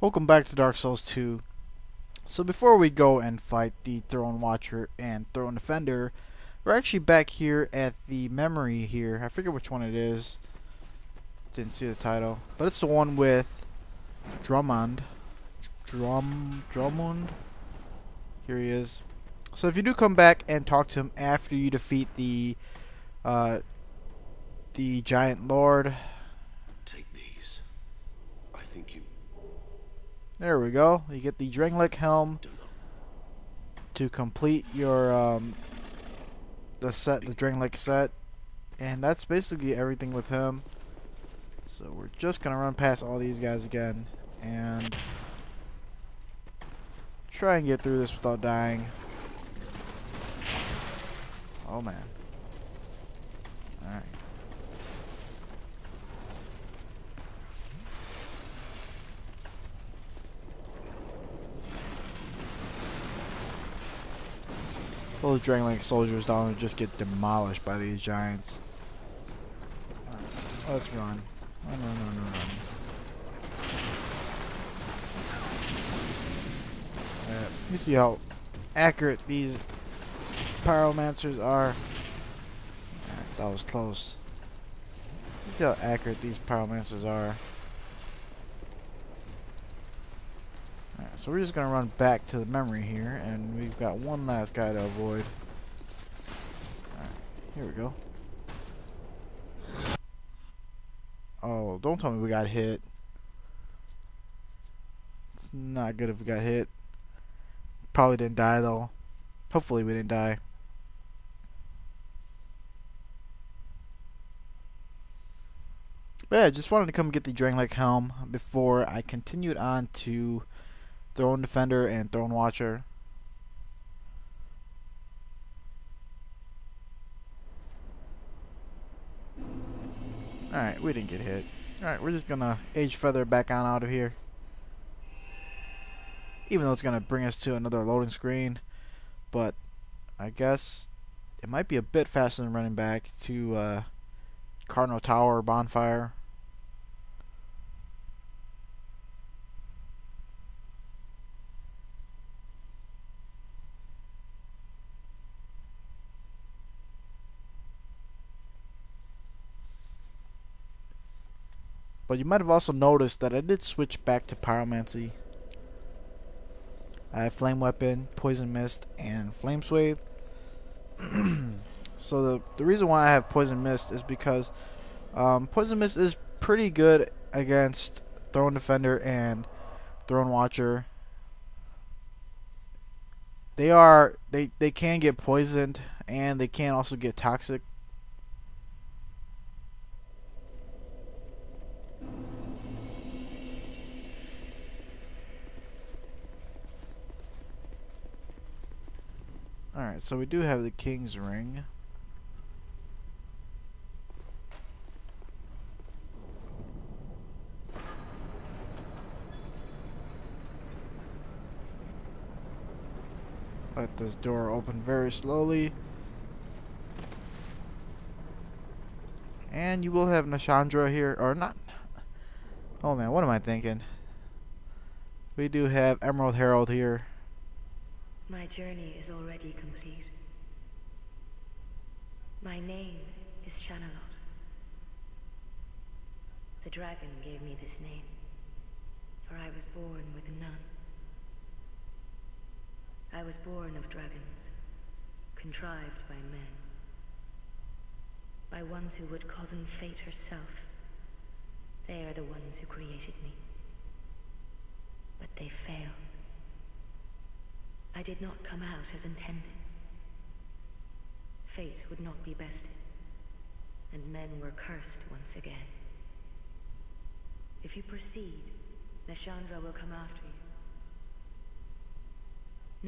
Welcome back to Dark Souls 2. So before we go and fight the Throne Watcher and Throne Defender, we're actually back here at the memory here. I forget which one it is. Didn't see the title. But it's the one with Drummond. Drummond? Here he is. So if you do come back and talk to him after you defeat the Giant Lord. Take these. I think you... There we go. You get the Drangleic Helm to complete your the Drangleic set, and that's basically everything with him. So we're just gonna run past all these guys again and try and get through this without dying. Oh man. Alright. Those Drangleic soldiers down there just get demolished by these giants. Right, let's run. Run. You see how accurate these pyromancers are. Alright, that was close. You see how accurate these pyromancers are. Alright, so we're just gonna run back to the memory here, and we've got one last guy to avoid. Alright, here we go. Oh, don't tell me we got hit. It's not good if we got hit. Probably didn't die though. Hopefully we didn't die. But yeah, just wanted to come get the Drangleic Helm before I continued on to Throne Defender and Throne Watcher. Alright, we didn't get hit. Alright, we're just gonna Age Feather back on out of here. Even though it's gonna bring us to another loading screen. But I guess it might be a bit faster than running back to Cardinal Tower bonfire. But you might have also noticed that I did switch back to pyromancy. I have flame weapon, poison mist, and flame swathe. So the reason why I have poison mist is because poison mist is pretty good against Throne Defender and Throne Watcher. They can get poisoned, and they can also get toxic. Alright, so we do have the King's Ring. Let this door open very slowly. And you will have Nashandra here, or not. Oh man, what am I thinking? We do have Emerald Herald here. My journey is already complete. My name is Shanalot. The dragon gave me this name, for I was born with none. I was born of dragons, contrived by men. By ones who would cozen fate herself. They are the ones who created me. But they failed. I did not come out as intended. Fate would not be bested, and men were cursed once again. If you proceed, Nashandra will come after you,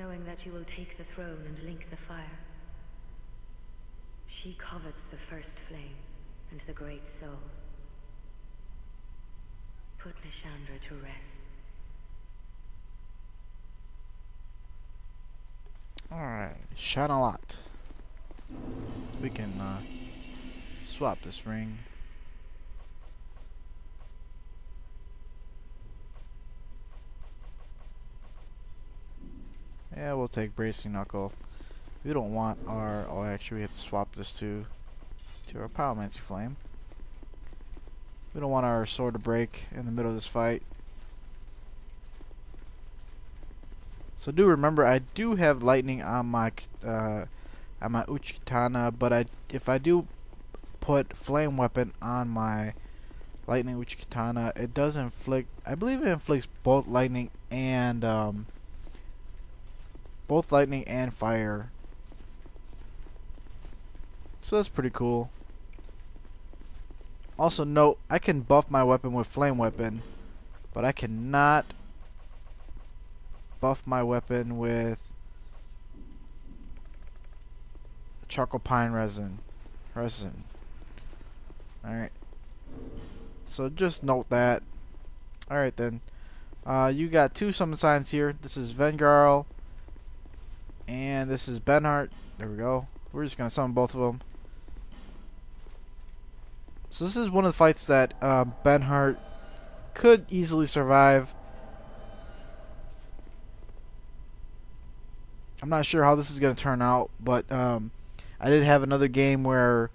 knowing that you will take the throne and link the fire. She covets the first flame and the great soul. Put Nashandra to rest. Alright, shine a lot. We can swap this ring. Yeah, we'll take Bracing Knuckle. We don't want our... Oh, actually, we have to swap this to our Pyromancy Flame. We don't want our sword to break in the middle of this fight. So do remember, I do have lightning on my Uchikatana, but if I do put flame weapon on my lightning Uchikatana, it does inflict. I believe it inflicts both lightning and fire. So that's pretty cool. Also note, I can buff my weapon with flame weapon, but I cannot buff my weapon with charcoal pine resin. Alright. So just note that. Alright then. You got two summon signs here. This is Vengarl and this is Benhart. There we go. We're just gonna summon both of them. So this is one of the fights that Benhart could easily survive. I'm not sure how this is going to turn out, but I did have another game where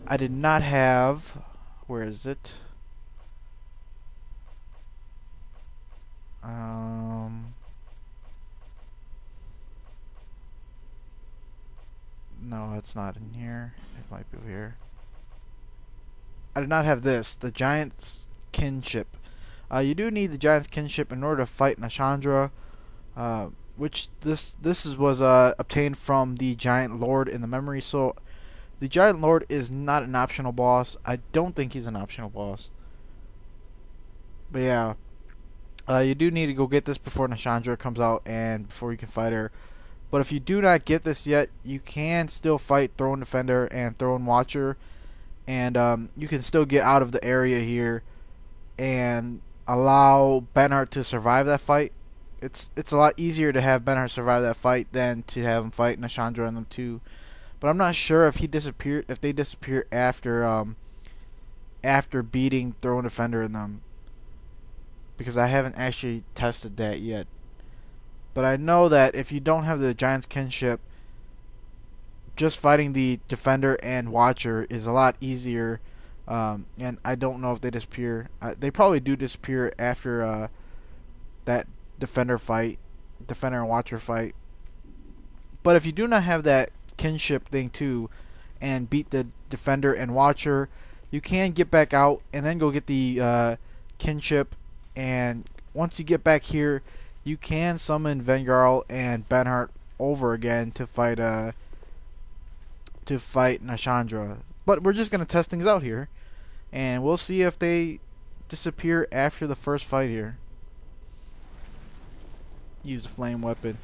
I did not have... Where is it? No, it's not in here. It might be over here. I did not have this, the Giant's Kinship. You do need the Giant's Kinship in order to fight Nashandra, which was obtained from the Giant Lord in the memory. So the Giant Lord is not an optional boss. I don't think he's an optional boss. But yeah, you do need to go get this before Nashandra comes out and before you can fight her. But if you do not get this yet, you can still fight Throne Defender and Throne Watcher, and you can still get out of the area here and allow Benhart to survive that fight. It's a lot easier to have Benhart survive that fight than to have him fight Nashandra and them too. But I'm not sure if they disappear after beating Throne Defender and them, because I haven't actually tested that yet. But I know that if you don't have the Giant's Kinship, just fighting the Defender and Watcher is a lot easier. And I don't know if they disappear. They probably do disappear after that Defender and Watcher fight. But if you do not have that kinship thing too, and beat the Defender and Watcher, you can get back out and then go get the kinship. And once you get back here, you can summon Vengarl and Benhart over again to fight Nashandra. But we're just gonna test things out here, and we'll see if they disappear after the first fight here. Use the flame weapon.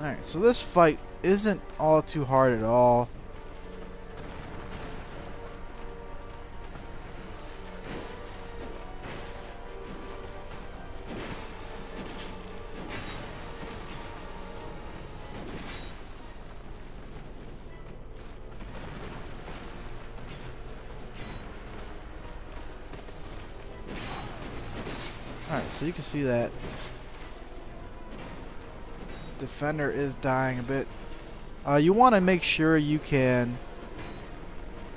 Alright, so this fight isn't all too hard at all. Alright, so you can see that Defender is dying a bit. You want to make sure you can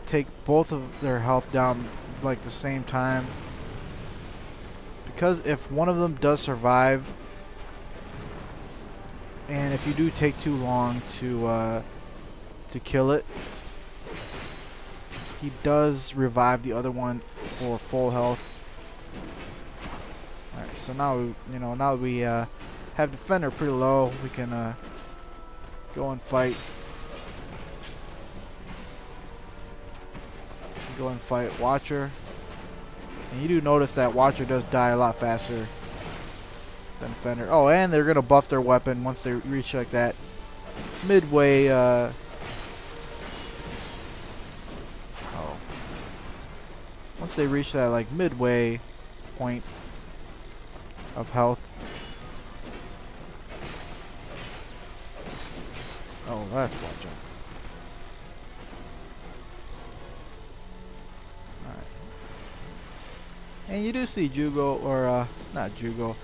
take both of their health down like the same time, because if one of them does survive, and if you do take too long to kill it, he does revive the other one for full health. Alright, so now now that we have Defender pretty low, we can go and fight. Go and fight Watcher. And you do notice that Watcher does die a lot faster than Defender. Oh, and they're gonna buff their weapon once they reach like that midway. Once they reach that like midway point of health. Oh, that's watching. Alright. And you do see Jugo, or not Jugo,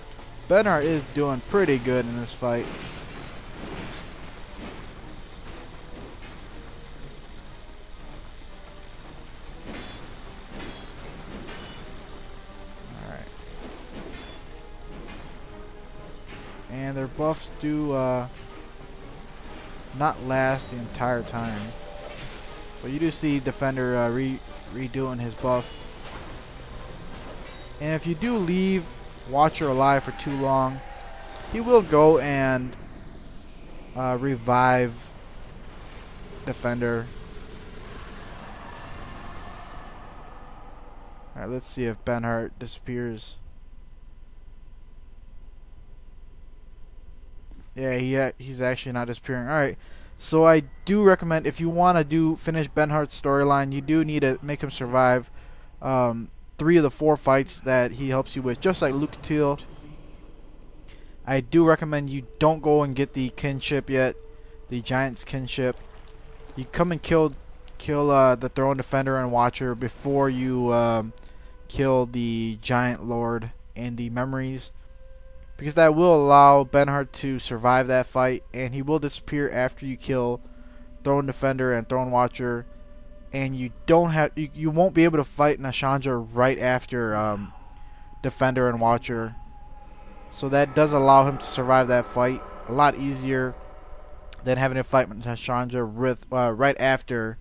Benhart is doing pretty good in this fight. Alright. And their buffs do not last the entire time. But you do see Defender redoing his buff. And if you do leave Watcher alive for too long, he will go and revive Defender. Alright, let's see if Benhart disappears. Yeah, he's actually not disappearing. Alright, so I do recommend, if you want to finish Benhart's storyline, you do need to make him survive 3 of the 4 fights that he helps you with, just like Luke Teal. I do recommend you don't go and get the kinship yet, the Giant's kinship. You come and kill the Throne Defender and Watcher before you kill the Giant Lord and the Memories, because that will allow Benhart to survive that fight, and he will disappear after you kill Throne Defender and Throne Watcher. And you won't be able to fight Nashandra right after Defender and Watcher. So that does allow him to survive that fight a lot easier than having to fight Nashandra with right after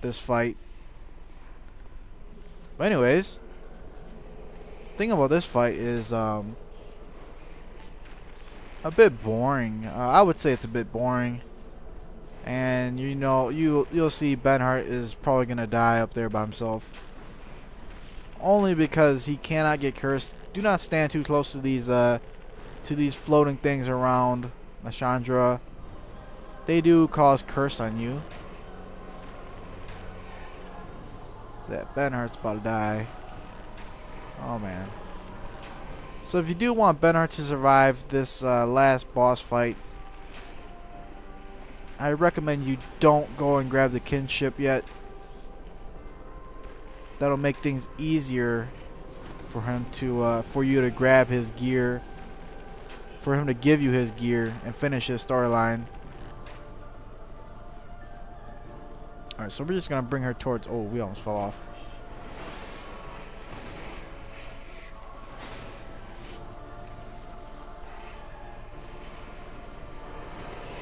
this fight. But anyways, the thing about this fight is a bit boring. I would say it's a bit boring. And you know, you'll see Benhart is probably gonna die up there by himself, only because he cannot get cursed. Do not stand too close to these floating things around Nashandra. They do cause curse on you. That Benhart's about to die. Oh man. So if you do want Benhart to survive this last boss fight, I recommend you don't go and grab the kinship yet. That'll make things easier for him to for you to grab his gear, for him to give you his gear and finish his storyline. Alright, so we're just gonna bring her towards, oh, we almost fell off.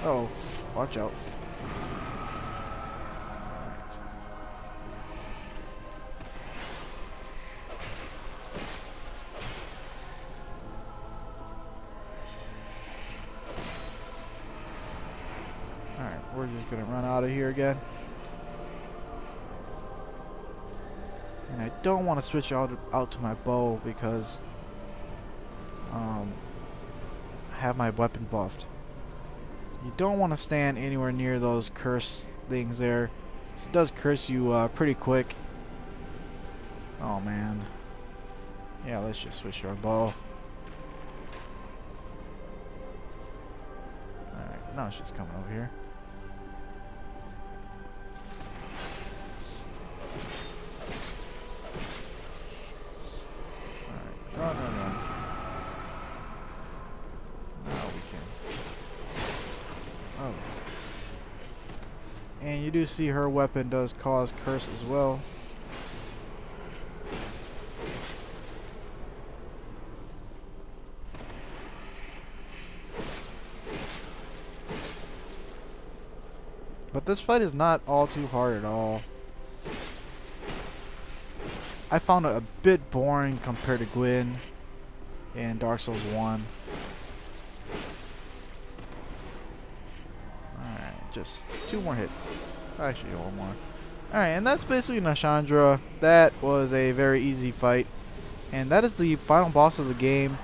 Oh, watch out. Alright, we're just gonna run out of here again. And I don't want to switch out to my bow because I have my weapon buffed. You don't want to stand anywhere near those curse things there. So it does curse you pretty quick. Oh man. Yeah, let's just switch to our bow. Alright, now she's coming over here. Alright, run. Now we can. Oh. And you do see her weapon does cause curse as well. But this fight is not all too hard at all. I found it a bit boring compared to Gwyn in Dark Souls 1. Alright, just 2 more hits. Actually, 1 more. Alright, and that's basically Nashandra. That was a very easy fight. And that is the final boss of the game.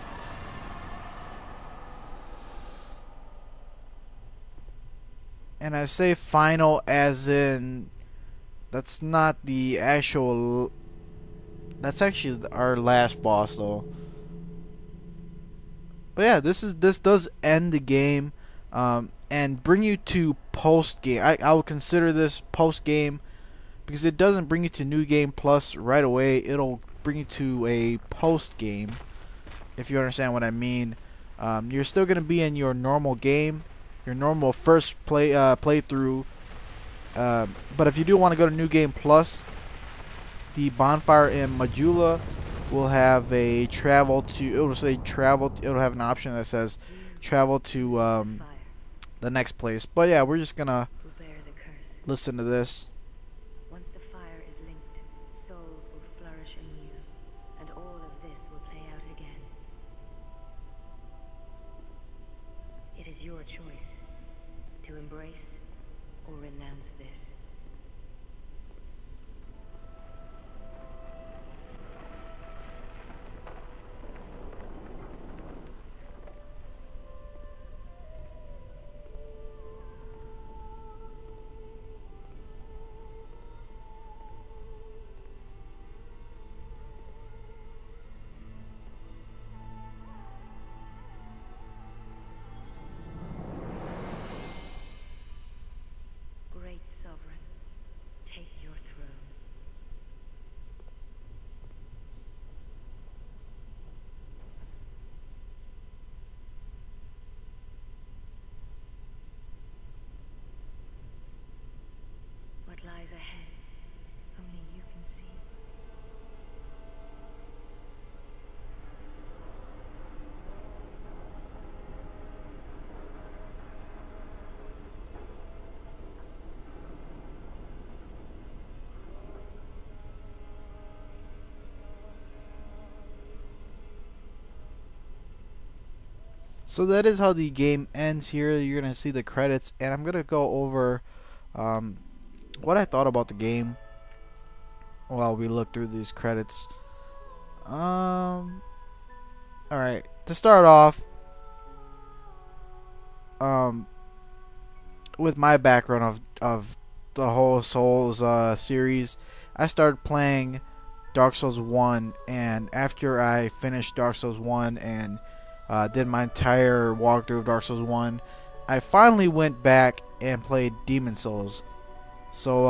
And I say final as in, that's not the actual, that's actually our last boss though. But yeah, this does end the game and bring you to post game. I would consider this post game because it doesn't bring you to New Game Plus right away. It'll bring you to a post game, if you understand what I mean. You're still gonna be in your normal game, your normal first playthrough. But if you do want to go to New Game Plus, the bonfire in Majula will have a travel to. It will say travel. It'll have an option that says travel to the next place. But yeah, we're just gonna listen to this. Once the fire is linked, souls will flourish anew, and all of this will play out again. It is your choice to embrace or renounce this. Great Sovereign, take your throne. What lies ahead, only you can see. So that is how the game ends here. You're going to see the credits, and I'm going to go over what I thought about the game while we look through these credits. Alright, to start off, with my background of the whole Souls series, I started playing Dark Souls 1, and after I finished Dark Souls 1 and did my entire walkthrough of Dark Souls 1, I finally went back and played Demon Souls. So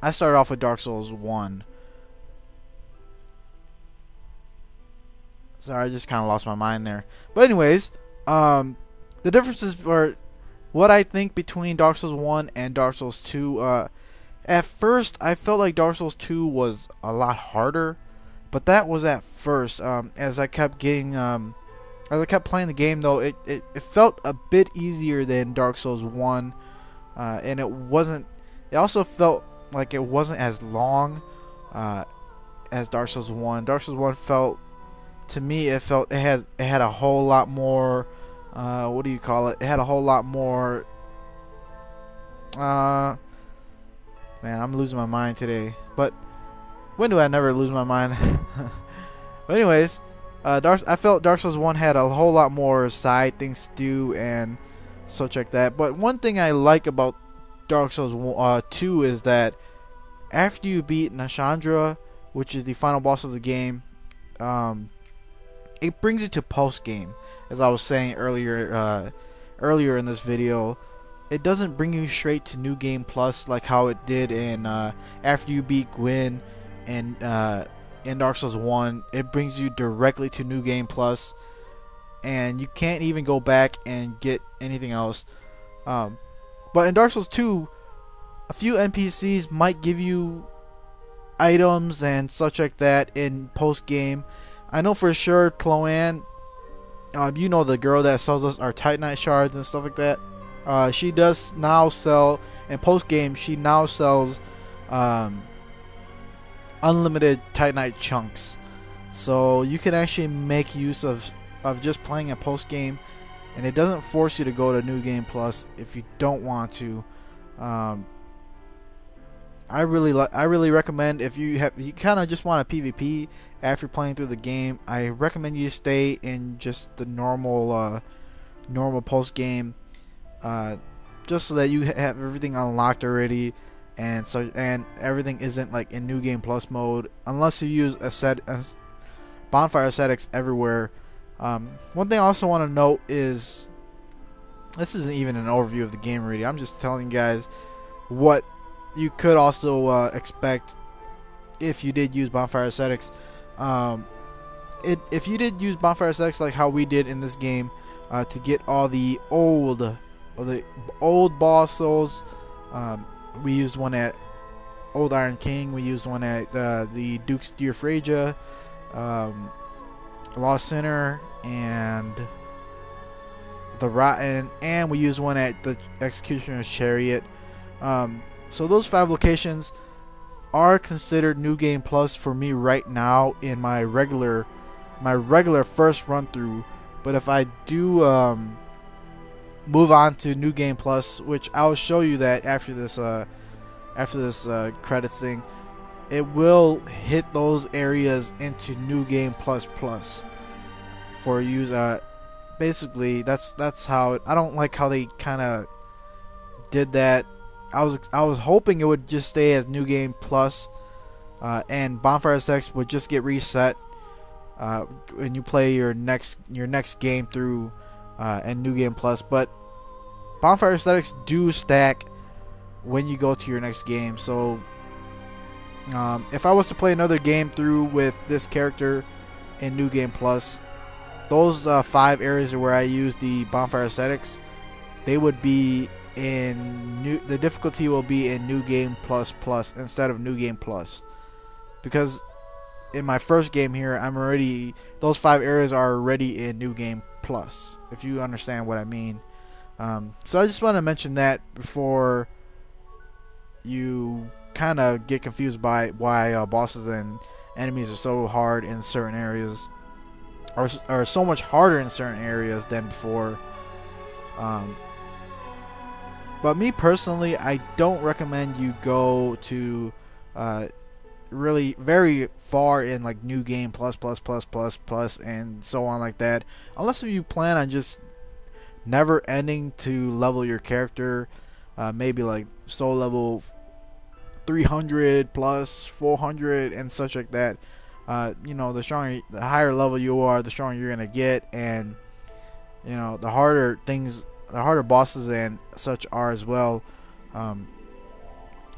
I started off with Dark Souls 1. Sorry, I just kind of lost my mind there. But anyways, the differences are what I think between Dark Souls 1 and Dark Souls 2. At first, I felt like Dark Souls 2 was a lot harder. But that was at first. As I kept getting, as I kept playing the game, though, it felt a bit easier than Dark Souls 1, and it wasn't. It also felt like it wasn't as long as Dark Souls 1. Dark Souls 1 felt, to me, it had a whole lot more. What do you call it? It had a whole lot more. Man, I'm losing my mind today, but. When do I never lose my mind? But anyways, I felt Dark Souls 1 had a whole lot more side things to do and such like that. But one thing I like about Dark Souls 2 is that after you beat Nashandra, which is the final boss of the game, it brings you to post game. As I was saying earlier in this video, it doesn't bring you straight to New Game Plus like how it did in after you beat Gwyn. And in Dark Souls 1, it brings you directly to New Game Plus, and you can't even go back and get anything else. But in Dark Souls 2, a few NPCs might give you items and such like that in post game. I know for sure Chloanne, you know, the girl that sells us our Titanite shards and stuff like that. She does now sell in post game. She now sells unlimited Titanite chunks, so you can actually make use of just playing a post game, and it doesn't force you to go to New Game Plus if you don't want to. I really recommend, if you kind of just want a PvP after playing through the game, I recommend you stay in just the normal post game, just so that you have everything unlocked already. And everything isn't like in New Game Plus mode, unless you use bonfire ascetics everywhere. One thing I also want to note is, this isn't even an overview of the game already. I'm just telling you guys what you could also expect, if you did use bonfire ascetics, if you did use bonfire ascetics like how we did in this game, to get all the old boss souls. We used one at Old Iron King. We used one at the Duke's Dear Freja, Lost Sinner, and the Rotten, and we used one at the Executioner's Chariot. So those 5 locations are considered New Game Plus for me right now in my regular first run through. But if I do move on to New Game Plus, which I'll show you that after this credits thing, it will hit those areas into New Game Plus for use. Basically, that's how I don't like how they kind of did that. I was hoping it would just stay as New Game Plus, and Bonfire Sex would just get reset when you play your next game through, and New Game Plus. But Bonfire Aesthetics do stack when you go to your next game. So if I was to play another game through with this character in New Game Plus, those 5 areas where I use the Bonfire Aesthetics, they would be in the difficulty will be in New Game Plus instead of New Game Plus, because in my first game here, those 5 areas are already in New Game Plus, if you understand what I mean. So I just want to mention that before you kind of get confused by why bosses and enemies are so hard in certain areas, or so much harder in certain areas than before. But me personally, I don't recommend you go to really very far in like New Game Plus and so on like that, unless you plan on just never ending to level your character, maybe like soul level 300 plus 400 and such like that. You know, the higher level you are, the stronger you're gonna get, and you know, the harder bosses and such are as well.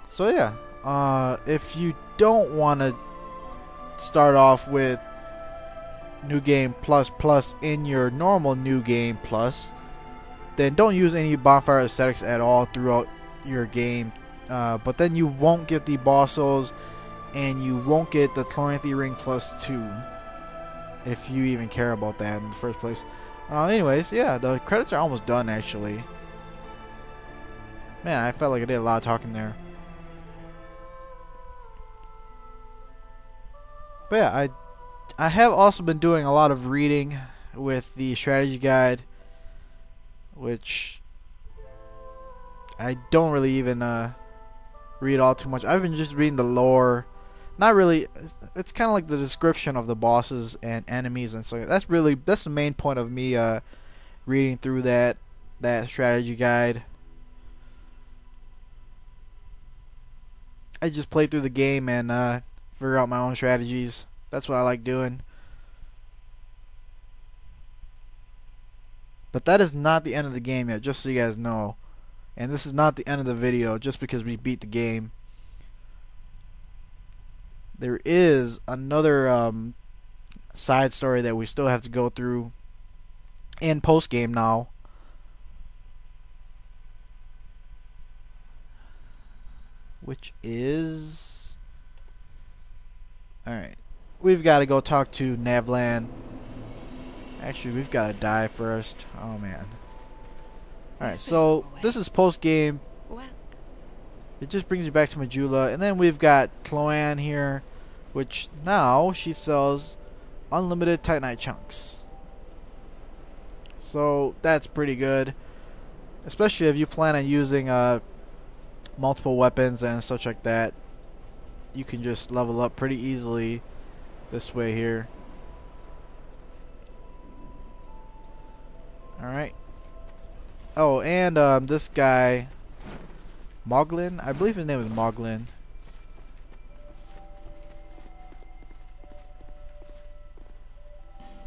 So yeah, if you don't want to start off with New Game Plus in your normal New Game Plus, then don't use any bonfire aesthetics at all throughout your game. But then you won't get the boss souls, and you won't get the Chloranthy Ring +2, if you even care about that in the first place. Anyways, yeah, the credits are almost done actually. Man, I felt like I did a lot of talking there. But yeah, I have also been doing a lot of reading with the strategy guide, which I don't really even read all too much. I've been just reading the lore. Not really. It's kind of like the description of the bosses and enemies, and so that's the main point of me reading through that strategy guide. I just play through the game and figure out my own strategies. That's what I like doing. But that is not the end of the game yet, just so you guys know. And this is not the end of the video just because we beat the game. There is another side story that we still have to go through, and post game now. Which is, alright, we've got to go talk to Navlaan. Actually, we've got to die first. Oh man. Alright, so this is post game. It just brings you back to Majula, and then we've got Cloanne here, which now she sells unlimited Titanite chunks. So that's pretty good, especially if you plan on using multiple weapons and such like that. You can just level up pretty easily this way here. Alright. Oh, and this guy Moglin, I believe his name is Moglin.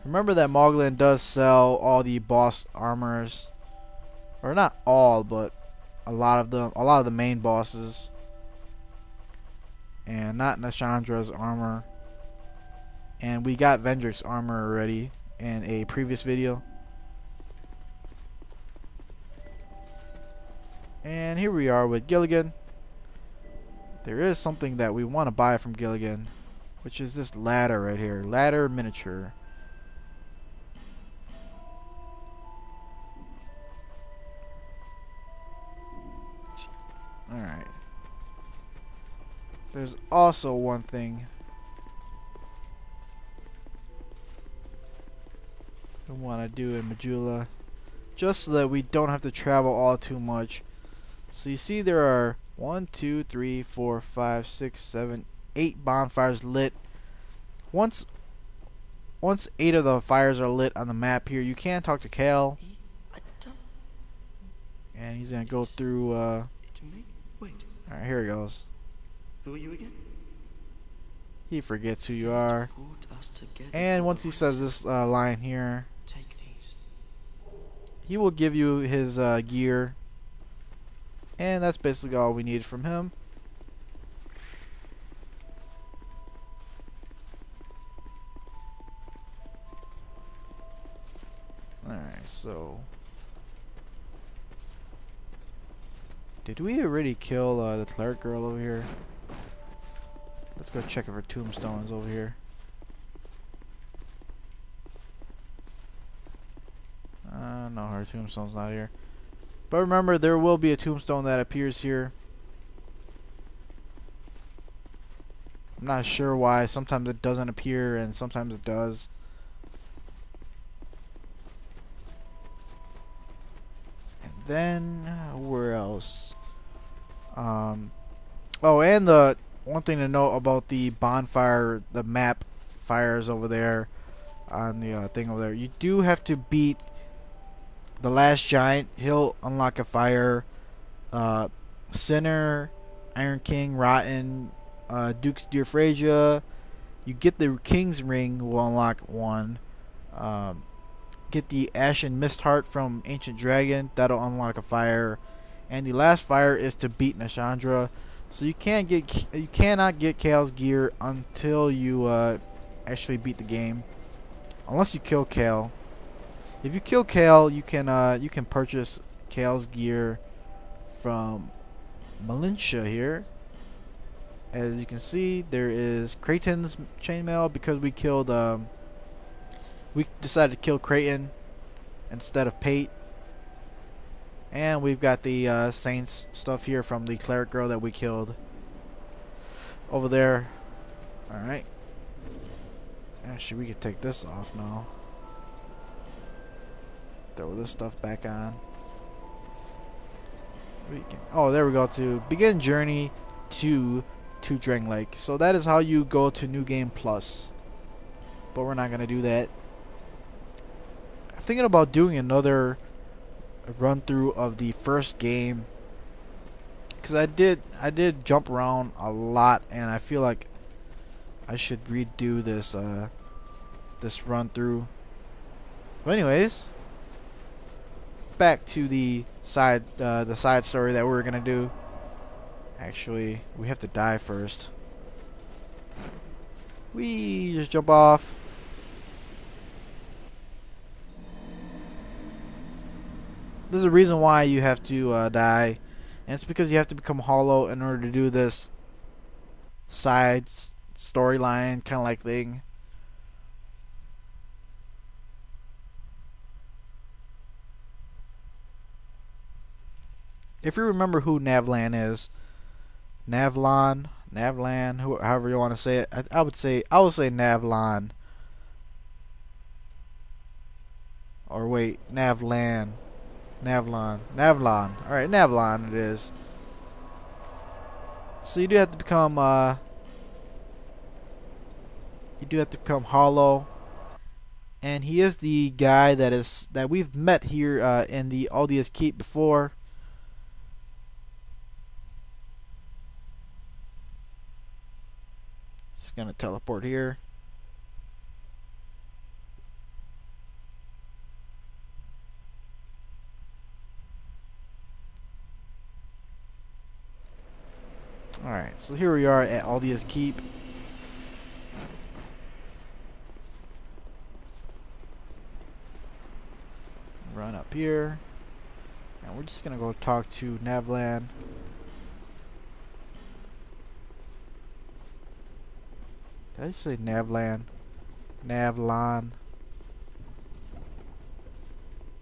Remember that Moglin does sell all the boss armors, or not all, but a lot of them, a lot of the main bosses. and not Nashandra's armor. And we got Vendrick's armor already in a previous video. And here we are with Gilligan. There is something that we want to buy from Gilligan, which is this ladder right here. Ladder miniature. Alright. There's also one thing we want to do in Majula, just so that we don't have to travel all too much. So you see there are 1, 2, 3, 4, 5, 6, 7, 8 bonfires lit. Once 8 of the fires are lit on the map here, you can talk to Cale. And he's gonna go through alright, here he goes. Who are you again? He forgets who you are. And once he says this line here, Take these. he will give you his gear. And that's basically all we need from him. Alright, so did we already kill the cleric girl over here? Let's go check if her tombstone's over here. No, her tombstone's not here. But remember, there will be a tombstone that appears here. I'm not sure why. Sometimes it doesn't appear and sometimes it does. And then where else? Oh, and the one thing to note about the bonfire, the map fires over there on the thing over there, you do have to beat the last giant. He'll unlock a fire. Sinner, Iron King, Rotten, Duke's Dear Frasia. You get the King's Ring, will unlock one. Get the Ashen Mist Heart from Ancient Dragon, that'll unlock a fire. And the last fire is to beat Nashandra. So you cannot get Cale's gear until you actually beat the game, unless you kill Cale. If you kill Cale, you can purchase Cale's gear from Militia here. As you can see, there is Creighton's chainmail because we killed we decided to kill Creighton instead of Pate. And we've got the Saints stuff here from the cleric girl that we killed over there. Alright. Actually, we could take this off now. Throw this stuff back on. We can, oh, there we go. To begin journey to Drangleic. So that is how you go to New Game Plus. But we're not going to do that. I'm thinking about doing another run through of the first game, because I did jump around a lot, and I feel like I should redo this this run through. But anyways, back to the side story that we were gonna do. Actually, we have to die first. We just jump off. There's a reason why you have to die, and it's because you have to become hollow in order to do this side storyline kind of like thing. If you remember who Navlaan is, Navlaan, however you want to say it, I would say Navlaan. Or wait, Navlaan. Alright, Navlaan it is. So you do have to become hollow, and he is the guy that we've met here in the Aldia's Keep before. Just gonna teleport here. Alright, so here we are at Aldia's Keep. Run up here. And we're just gonna go talk to Navlaan. Did I say Navlaan? Navlaan.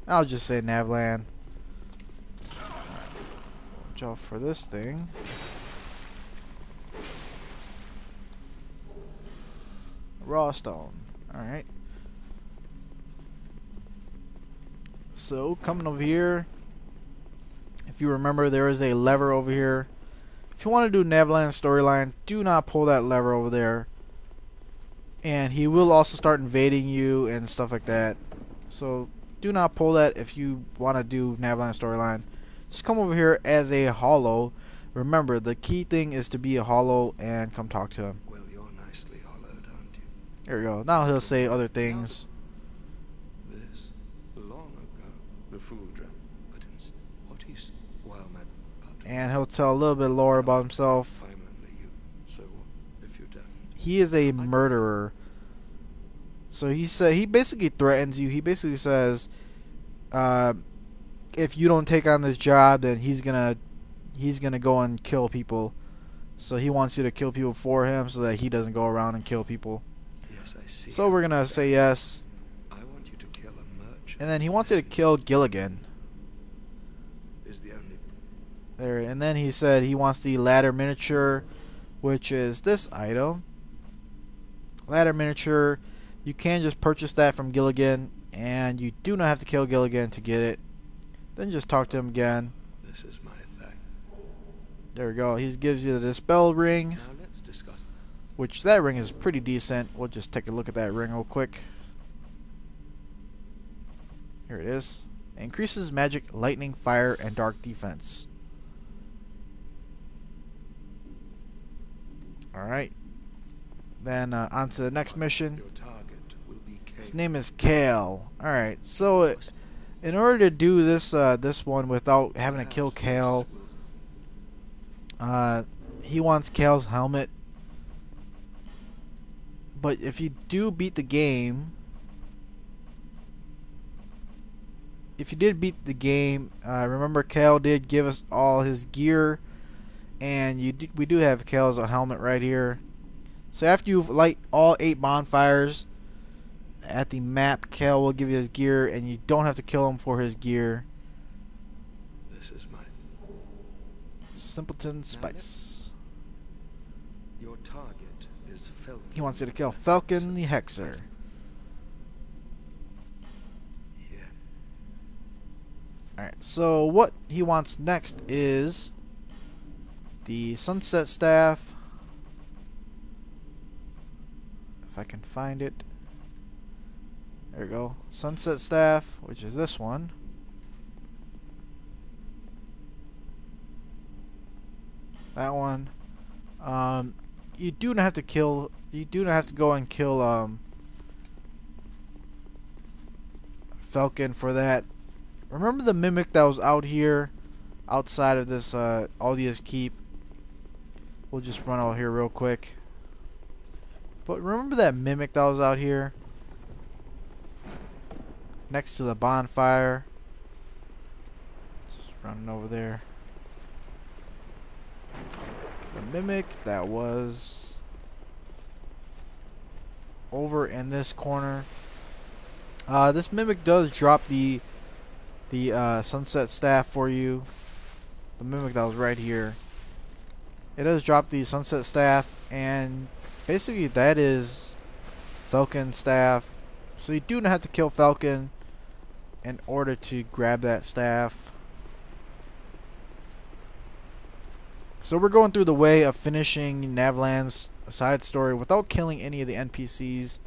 I'll just say Navlaan. Watch out for this thing. Raw stone. Alright. So, coming over here. If you remember, there is a lever over here. If you want to do Navlaan's storyline, do not pull that lever over there. And he will also start invading you and stuff like that. So, do not pull that if you want to do Navlaan's storyline. Just come over here as a hollow. Remember, the key thing is to be a hollow and come talk to him. Well, you're nicely hollowed, aren't you? There we go. Now he'll say other things. This, long ago, the fool drank, but what is while my And he'll tell a little bit lore about himself. I'm only you, so what if you don't? He is a murderer. So he basically threatens you. He basically says, if you don't take on this job, then he's gonna go and kill people. So he wants you to kill people for him, so that he doesn't go around and kill people. Yes, I see. So we're gonna say yes. I want you to kill a merchant. And then he wants you to kill Gilligan. Is the only There. And then he said he wants the ladder miniature, which is this item. Ladder miniature. You can just purchase that from Gilligan, and you do not have to kill Gilligan to get it. Then just talk to him again. This is my thing. There we go. He gives you the dispel ring, Now let's discuss. which that ring is pretty decent. We'll just take a look at that ring real quick. Here it is. Increases magic, lightning, fire, and dark defense. Alright. Then on to the next mission. Your target will be Cale. His name is Cale. Alright, so in order to do this this one without having to kill Cale, he wants Cale's helmet. But if you do beat the game, remember Cale did give us all his gear, and we do have Cale's helmet right here. So after you light all 8 bonfires at the map, Cale will give you his gear, and you don't have to kill him for his gear. This is my. Simpleton Spice. Your target is Felkin. He wants you to kill Felkin the Hexer. Yeah. Alright, so what he wants next is the Sunset Staff. If I can find it. There we go. Sunset Staff, which is this one. That one. You do not have to kill. You do not have to go and kill Felkin for that. Remember the mimic that was out here, outside of this Aldia's Keep. We'll just run out here real quick. But remember that mimic that was out here? Next to the bonfire. Just running over there. The mimic that was over in this corner. This mimic does drop the Sunset Staff for you. The mimic that was right here. It does drop the Sunset Staff, and basically that is Felkin's staff. So you do not have to kill Felkin in order to grab that staff. So we're going through the way of finishing Navlaan's side story without killing any of the NPCs.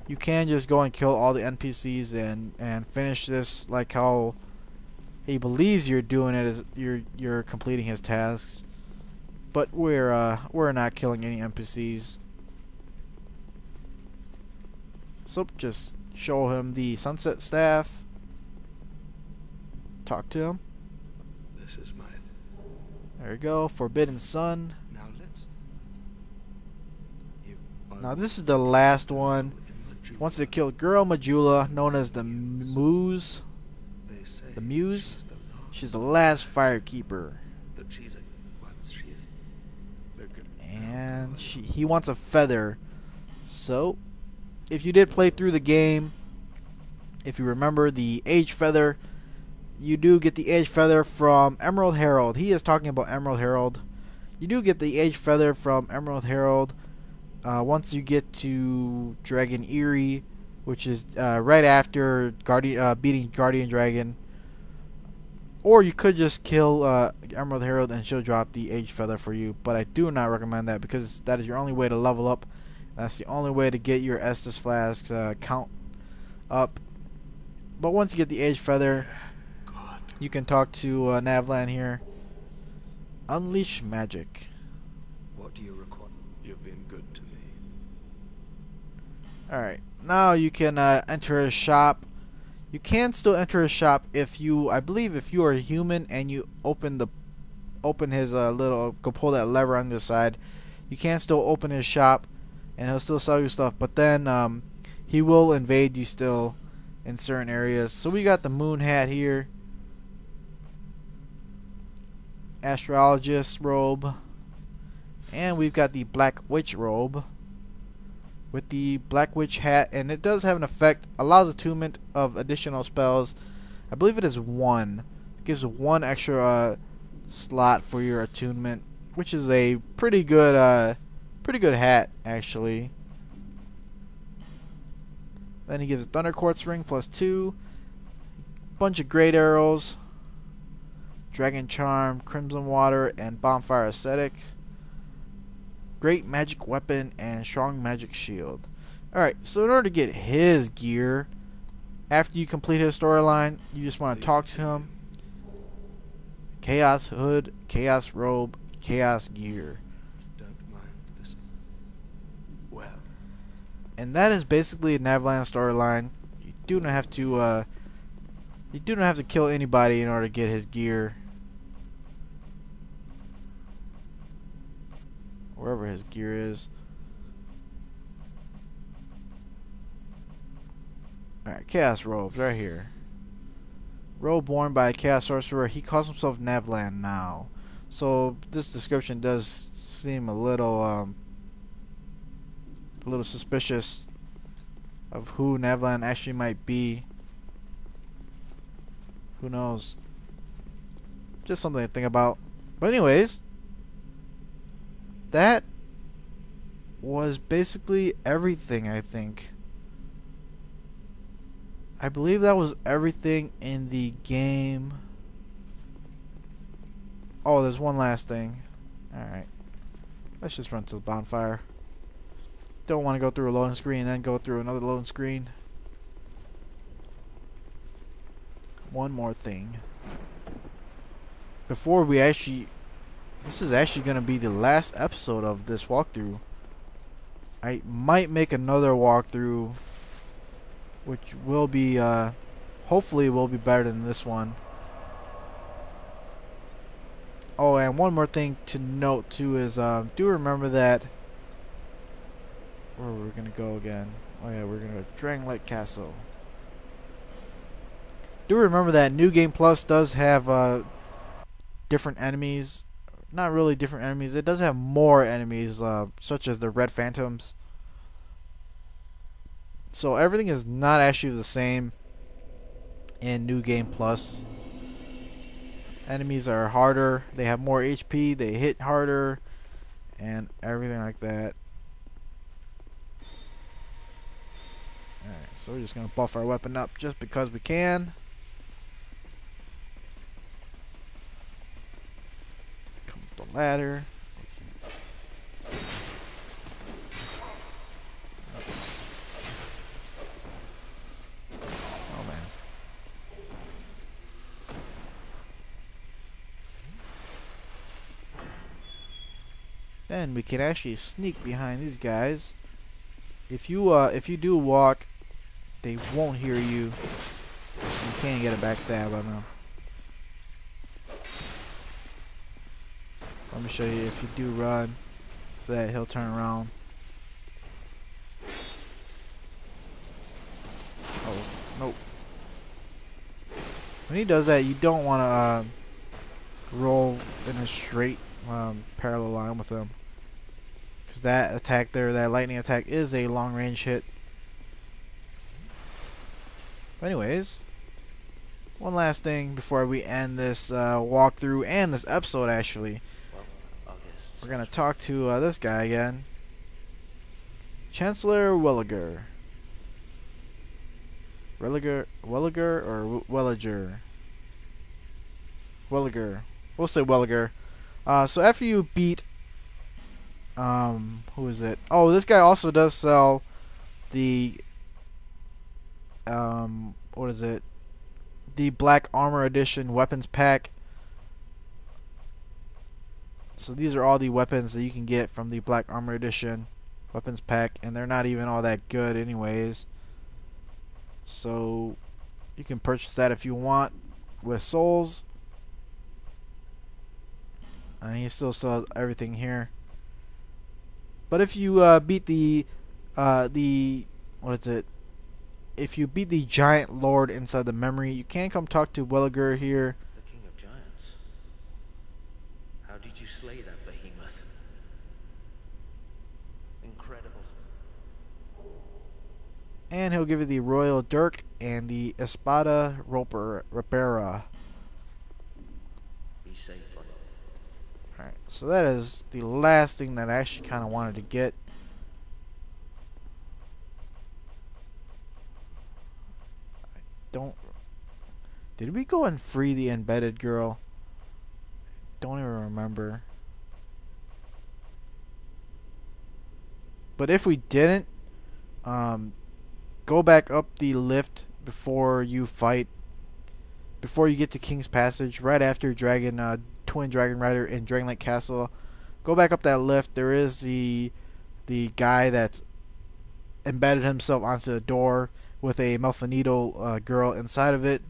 You can just go and kill all the NPCs and finish this like how he believes you're doing it, as you're completing his tasks. But we're not killing any NPCs. So just show him the Sunset Staff. Talk to him. This is my. There we go. Forbidden Sun. Now let's. You Now this is the last one. He wants to kill girl Majula, known as the Muse. They say The Muse. she's the last, She's the last firekeeper. that she's a once she is. They're good. And he wants a feather. So, if you did play through the game, if you remember the Age Feather, you do get the Age Feather from Emerald Herald. He is talking about Emerald Herald. You do get the Age Feather from Emerald Herald once you get to Dragon Eerie, which is right after beating Guardian Dragon. Or you could just kill Emerald Herald and she'll drop the Age Feather for you. But I do not recommend that because that is your only way to level up. That's the only way to get your Estus Flasks count up. But once you get the Age Feather, you can talk to Navlaan here. Unleash magic. What do you require? You've been good to me. Alright, now you can enter a shop. You can still enter a shop if you, I believe if you are a human and you open his little, go pull that lever on the side, you can still open his shop and he'll still sell you stuff, but then he will invade you still in certain areas. So we got the moon hat here, astrologist robe, and we've got the black witch robe with the black witch hat, and it does have an effect, allows attunement of additional spells. I believe it is 1. It gives 1 extra slot for your attunement, which is a pretty good hat actually. Then he gives a Thunder Quartz ring plus 2, bunch of great arrows, Dragon Charm, Crimson Water, and Bonfire Ascetic. Great magic weapon and strong magic shield. Alright, so in order to get his gear, after you complete his storyline, you just want to talk to him. Chaos Hood, Chaos Robe, Chaos Gear. Don't mind this. Well, And that is basically a Navlaan storyline. You do not have to kill anybody in order to get his gear. Wherever his gear is. Alright, Chaos Robes right here. Robe worn by a Chaos Sorcerer. He calls himself Navlaan now. So this description does seem a little suspicious of who Navlaan actually might be. Who knows? Just something to think about. But anyways, that was basically everything, I think. I believe that was everything in the game. Oh, there's one last thing. Alright. Let's just run to the bonfire. Don't want to go through a loading screen and then go through another loading screen. One more thing. Before we actually... This is actually going to be the last episode of this walkthrough. I might make another walkthrough, which will be, hopefully will be better than this one. Oh, and one more thing to note too is, do remember that, where we're going to go again? Oh yeah, we're going to Drangleic Castle. Do remember that New Game Plus does have, different enemies. Not really different enemies. It does have more enemies, such as the Red Phantoms. So everything is not actually the same in New Game Plus. Enemies are harder. They have more HP. They hit harder, and everything like that. Alright, so we're just gonna buff our weapon up just because we can. The ladder. Oh man. Then we can actually sneak behind these guys. If you do walk, they won't hear you. You can't get a backstab on them. me show you. If you do run, so that he'll turn around. Oh, nope. When he does that, you don't want to roll in a straight parallel line with him, because that attack there, that lightning attack, is a long range hit. But anyways, one last thing before we end this walkthrough and this episode. Actually, we're gonna talk to this guy again, Chancellor Welliger. Welliger or Welliger? Welliger. We'll say Welliger. So after you beat, who is it? Oh, this guy also does sell the, what is it? The Black Armor Edition weapons pack. So these are all the weapons that you can get from the Black Armor Edition weapons pack, and they're not even all that good anyways. So you can purchase that if you want with souls. And he still sells everything here. But if you beat the what is it? If you beat the giant lord inside the memory, you can come talk to Welliger here. The king of giants. How did you slay that behemoth? Incredible. And he'll give you the royal dirk and the espada rapera. Be safe, buddy. Alright, so that is the last thing that I actually kind of wanted to get. I don't... Did we go and free the embedded girl? Don't even remember. But if we didn't, go back up the lift before you fight, before you get to King's Passage, right after Twin Dragon Rider in Drangleic Castle. Go back up that lift. There is the guy that's embedded himself onto the door with a Malfinito girl inside of it.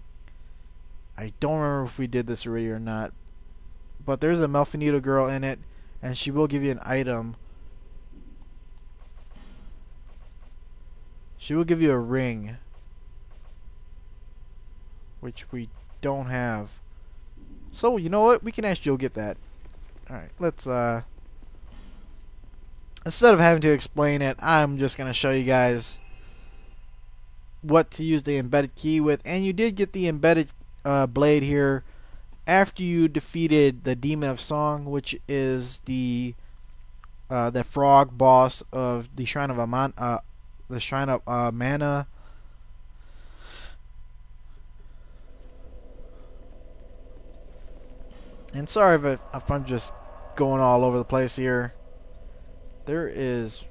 I don't remember if we did this already or not, but there's a Malfinito girl in it, and she will give you an item. She will give you a ring, which we don't have. So, you know what? We can actually go get that. Alright, let's, instead of having to explain it, I'm just going to show you guys what to use the embedded key with. And you did get the embedded blade here after you defeated the Demon of Song, which is the frog boss of the Shrine of Mana. And sorry if I'm just going all over the place here. There is...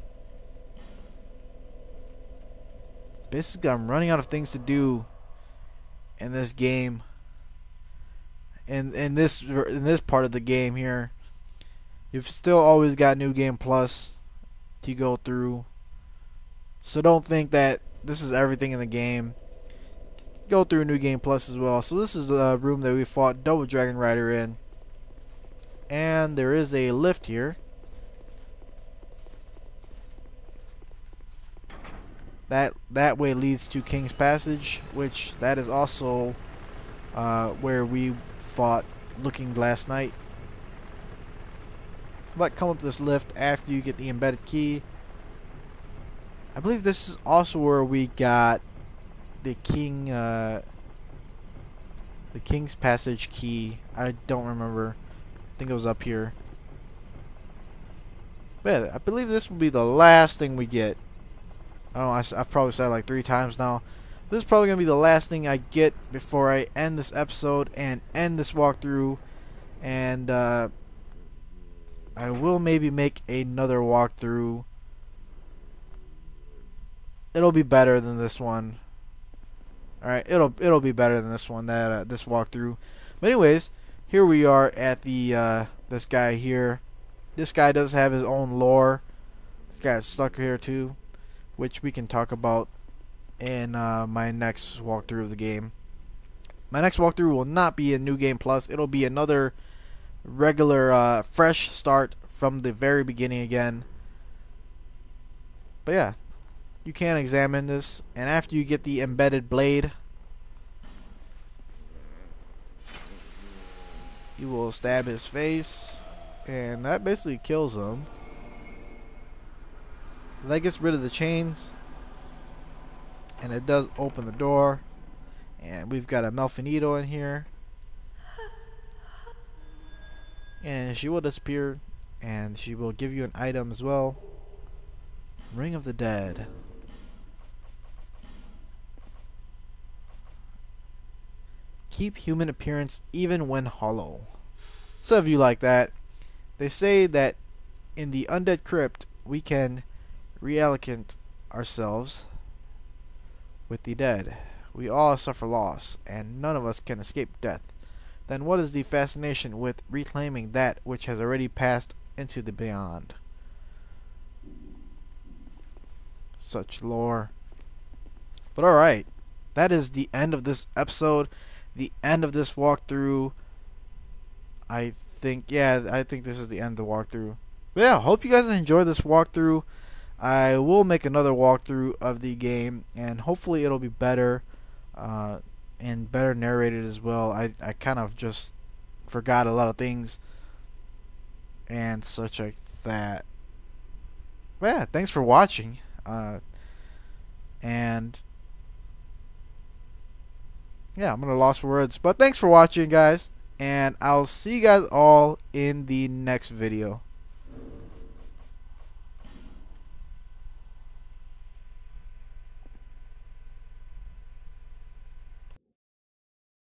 Basically, I'm running out of things to do in this game. In this part of the game here. You've still always got New Game Plus to go through. So don't think that this is everything in the game. Go through New Game Plus as well. So this is the room that we fought Double Dragon Rider in. And there is a lift here. That way leads to King's Passage, which that is also where we fought Looking Glass Knight. But come up this lift after you get the embedded key. I believe this is also where we got the King's Passage key. I don't remember. I think it was up here. But yeah, I believe this will be the last thing we get. I don't know, I've probably said it like 3 times now. This is probably going to be the last thing I get before I end this episode and end this walkthrough. And I will maybe make another walkthrough. It'll be better than this one. Alright, it'll be better than this one, this walkthrough. But anyways, here we are at the this guy here. This guy does have his own lore. This guy's stuck here too, which we can talk about in my next walkthrough of the game. My next walkthrough will not be in New Game Plus. It'll be another regular fresh start from the very beginning again. But yeah, you can examine this, and after you get the embedded blade, you will stab his face, and that basically kills him. That gets rid of the chains, and it does open the door, and we've got a Malfinito in here, and she will disappear, and she will give you an item as well. Ring of the Dead. Keep human appearance even when hollow. Some of you like that. They say that in the undead crypt we can reallocate ourselves with the dead. We all suffer loss, and none of us can escape death. Then what is the fascination with reclaiming that which has already passed into the beyond? Such lore. But alright, that is the end of this episode, the end of this walkthrough. I think this is the end of the walkthrough. But yeah, hope you guys enjoyed this walkthrough. I will make another walkthrough of the game, and hopefully it'll be better and better narrated as well. I kind of just forgot a lot of things and such like that. But yeah, thanks for watching. And yeah, I'm gonna lost for words, but thanks for watching, guys, and I'll see you guys all in the next video.